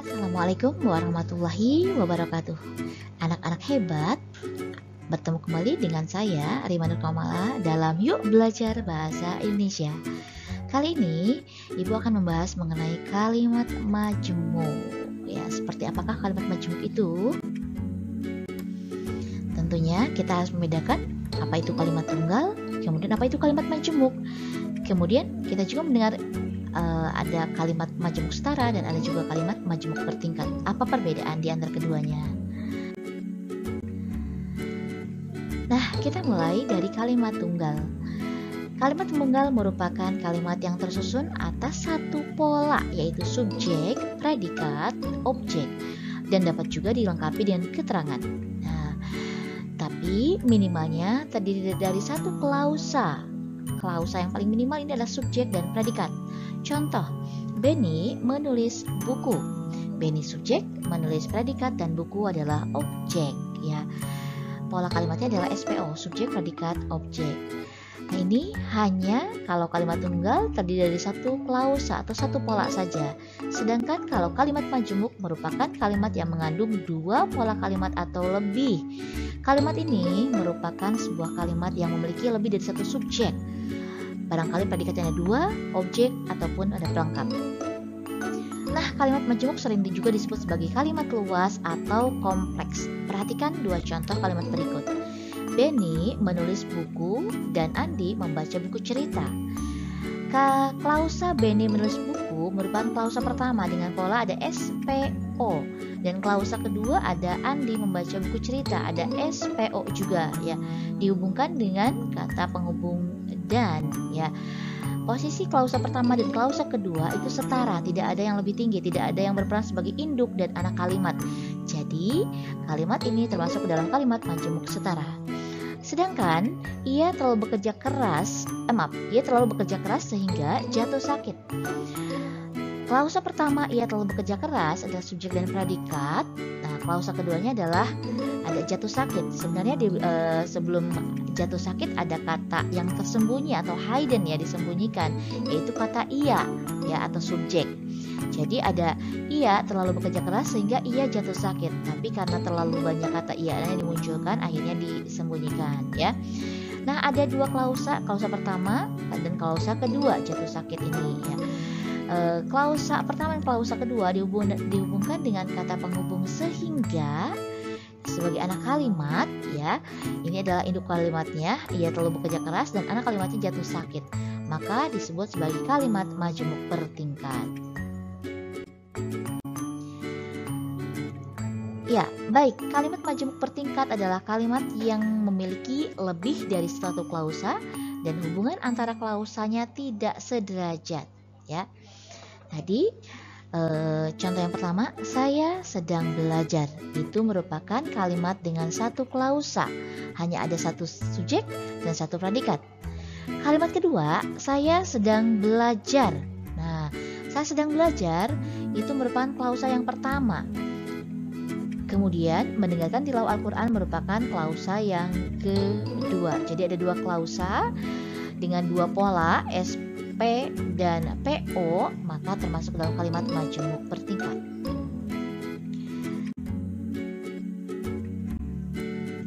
Assalamualaikum warahmatullahi wabarakatuh. Anak-anak hebat, bertemu kembali dengan saya Rima Nur Kamala dalam Yuk Belajar Bahasa Indonesia. Kali ini Ibu akan membahas mengenai kalimat majemuk. Ya, seperti apakah kalimat majemuk itu? Tentunya kita harus membedakan apa itu kalimat tunggal, kemudian apa itu kalimat majemuk. Kemudian kita juga mendengar ada kalimat majemuk setara dan ada juga kalimat majemuk bertingkat. Apa perbedaan di antara keduanya? Nah, kita mulai dari kalimat tunggal. Kalimat tunggal merupakan kalimat yang tersusun atas satu pola, yaitu subjek, predikat, objek, dan dapat juga dilengkapi dengan keterangan. Nah, tapi minimalnya terdiri dari satu klausa. Klausa yang paling minimal ini adalah subjek dan predikat. Contoh, Benny menulis buku. Benny subjek, menulis predikat, dan buku adalah objek. Ya, pola kalimatnya adalah SPO, subjek, predikat, objek. Nah, ini hanya kalau kalimat tunggal terdiri dari satu klausa atau satu pola saja. Sedangkan kalau kalimat majemuk merupakan kalimat yang mengandung dua pola kalimat atau lebih. Kalimat ini merupakan sebuah kalimat yang memiliki lebih dari satu subjek. Barangkali predikatnya ada dua, objek, ataupun ada pelengkap. Nah, kalimat majemuk sering juga disebut sebagai kalimat luas atau kompleks. Perhatikan dua contoh kalimat berikut. Benny menulis buku dan Andi membaca buku cerita. Klausa Benny menulis buku merupakan klausa pertama dengan pola ada SPO. Dan klausa kedua ada Andi membaca buku cerita, ada SPO juga ya. Dihubungkan dengan kata penghubung dan ya. Posisi klausa pertama dan klausa kedua itu setara, tidak ada yang lebih tinggi, tidak ada yang berperan sebagai induk dan anak kalimat. Jadi, kalimat ini termasuk ke dalam kalimat majemuk setara. Sedangkan ia terlalu bekerja keras sehingga jatuh sakit. Klausa pertama ia terlalu bekerja keras adalah subjek dan predikat. Nah, klausa keduanya adalah ada jatuh sakit. Sebenarnya sebelum jatuh sakit ada kata yang tersembunyi atau hidden ya, disembunyikan, yaitu kata ia ya atau subjek. Jadi ada ia terlalu bekerja keras sehingga ia jatuh sakit. Tapi karena terlalu banyak kata ia yang dimunculkan akhirnya disembunyikan ya. Nah, ada dua klausa pertama dan klausa kedua jatuh sakit ini ya. Klausa pertama dan klausa kedua dihubungkan dengan kata penghubung sehingga sebagai anak kalimat ya. Ini adalah induk kalimatnya, ia terlalu bekerja keras dan anak kalimatnya jatuh sakit. Maka disebut sebagai kalimat majemuk bertingkat. Ya, baik. Kalimat majemuk bertingkat adalah kalimat yang memiliki lebih dari satu klausa dan hubungan antara klausanya tidak sederajat ya. Tadi contoh yang pertama, saya sedang belajar. Itu merupakan kalimat dengan satu klausa. Hanya ada satu subjek dan satu predikat. Kalimat kedua, saya sedang belajar. Nah, saya sedang belajar itu merupakan klausa yang pertama. Kemudian, mendengarkan tilawah Al-Quran merupakan klausa yang kedua. Jadi ada dua klausa dengan dua pola, SP dan PO, maka termasuk dalam kalimat majemuk bertingkat.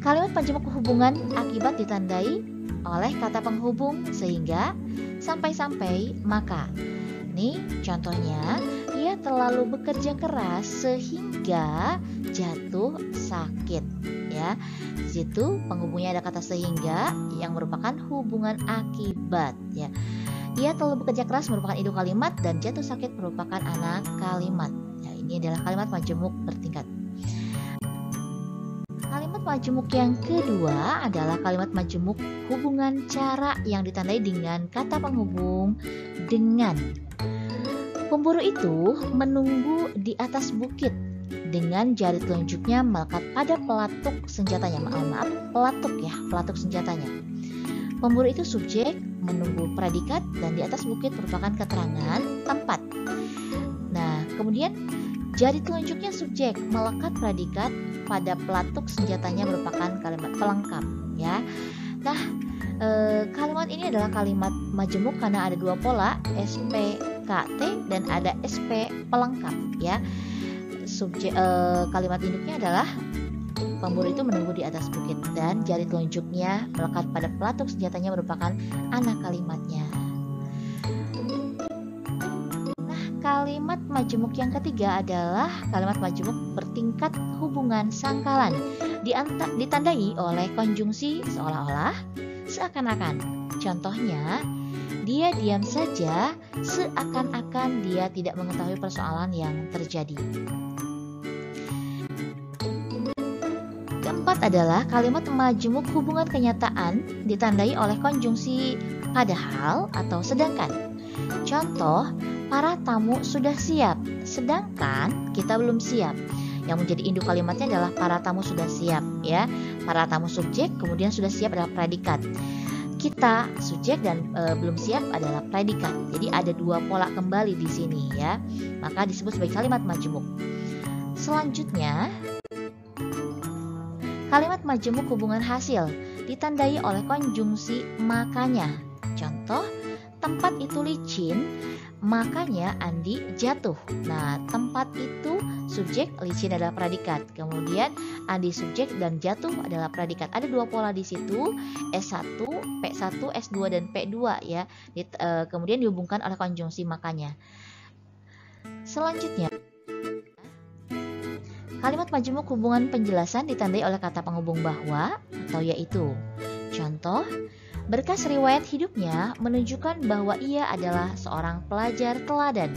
Kalimat majemuk hubungan akibat ditandai oleh kata penghubung sehingga, sampai-sampai, maka. Ini contohnya, ia terlalu bekerja keras sehingga jatuh sakit ya. Di situ penghubungnya ada kata sehingga yang merupakan hubungan akibat ya. Ia terlalu bekerja keras merupakan induk kalimat dan jatuh sakit merupakan anak kalimat. Ya, ini adalah kalimat majemuk bertingkat. Kalimat majemuk yang kedua adalah kalimat majemuk hubungan cara yang ditandai dengan kata penghubung dengan. Pemburu itu menunggu di atas bukit dengan jari telunjuknya melekat pada pelatuk senjatanya. Pelatuk senjatanya. Pemburu itu subjek, menunggu predikat, dan di atas bukit merupakan keterangan tempat. Nah, kemudian jari telunjuknya subjek, melekat predikat pada pelatuk senjatanya merupakan kalimat pelengkap ya. Nah, kalimat ini adalah kalimat majemuk karena ada dua pola, SPKT dan ada SP pelengkap ya. kalimat induknya adalah pemburu itu menunggu di atas bukit dan jari telunjuknya melekat pada pelatuk senjatanya merupakan anak kalimatnya. Nah, kalimat majemuk yang ketiga adalah kalimat majemuk bertingkat hubungan sangkalan, ditandai oleh konjungsi seolah-olah, seakan-akan. Contohnya, dia diam saja seakan-akan dia tidak mengetahui persoalan yang terjadi. Keempat adalah kalimat majemuk hubungan kenyataan ditandai oleh konjungsi padahal atau sedangkan. Contoh, para tamu sudah siap, sedangkan kita belum siap. Yang menjadi induk kalimatnya adalah para tamu sudah siap, ya. Para tamu subjek, kemudian sudah siap adalah predikat. Kita subjek dan belum siap adalah predikat. Jadi ada dua pola kembali di sini, ya. Maka disebut sebagai kalimat majemuk. Selanjutnya, kalimat majemuk hubungan hasil ditandai oleh konjungsi makanya. Contoh, tempat itu licin, makanya Andi jatuh. Nah, tempat itu subjek, licin adalah predikat. Kemudian Andi subjek dan jatuh adalah predikat. Ada dua pola di situ, S1, P1, S2 dan P2, ya. Kemudian dihubungkan oleh konjungsi makanya. Selanjutnya, kalimat majemuk hubungan penjelasan ditandai oleh kata penghubung bahwa atau yaitu. Contoh, berkas riwayat hidupnya menunjukkan bahwa ia adalah seorang pelajar teladan.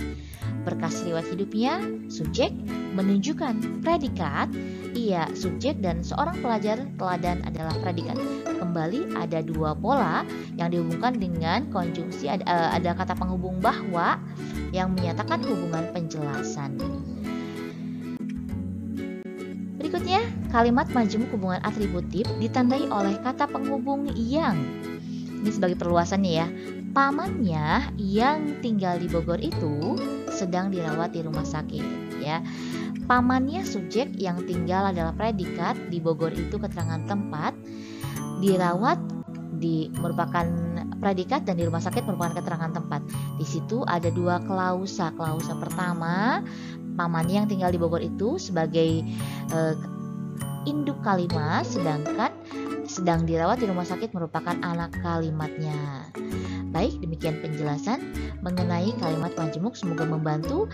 Berkas riwayat hidupnya, subjek, menunjukkan predikat, ia subjek dan seorang pelajar teladan adalah predikat. Kembali ada dua pola yang dihubungkan dengan konjungsi, ada kata penghubung bahwa yang menyatakan hubungan penjelasan. Berikutnya, kalimat majemuk hubungan atributif ditandai oleh kata penghubung yang. Ini sebagai perluasannya, ya. Pamannya yang tinggal di Bogor itu sedang dirawat di rumah sakit, ya. Pamannya subjek, yang tinggal adalah predikat, di Bogor itu keterangan tempat, dirawat merupakan predikat dan di rumah sakit merupakan keterangan tempat. Di situ ada dua klausa. Klausa pertama, pamannya yang tinggal di Bogor itu sebagai induk kalimat, sedangkan sedang dirawat di rumah sakit merupakan anak kalimatnya. Baik, demikian penjelasan mengenai kalimat majemuk. Semoga membantu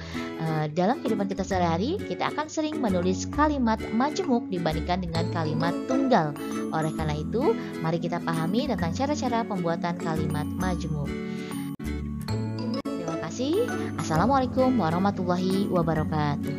dalam kehidupan kita sehari-hari. Kita akan sering menulis kalimat majemuk dibandingkan dengan kalimat tunggal. Oleh karena itu, mari kita pahami tentang cara-cara pembuatan kalimat majemuk. Terima kasih. Assalamualaikum warahmatullahi wabarakatuh.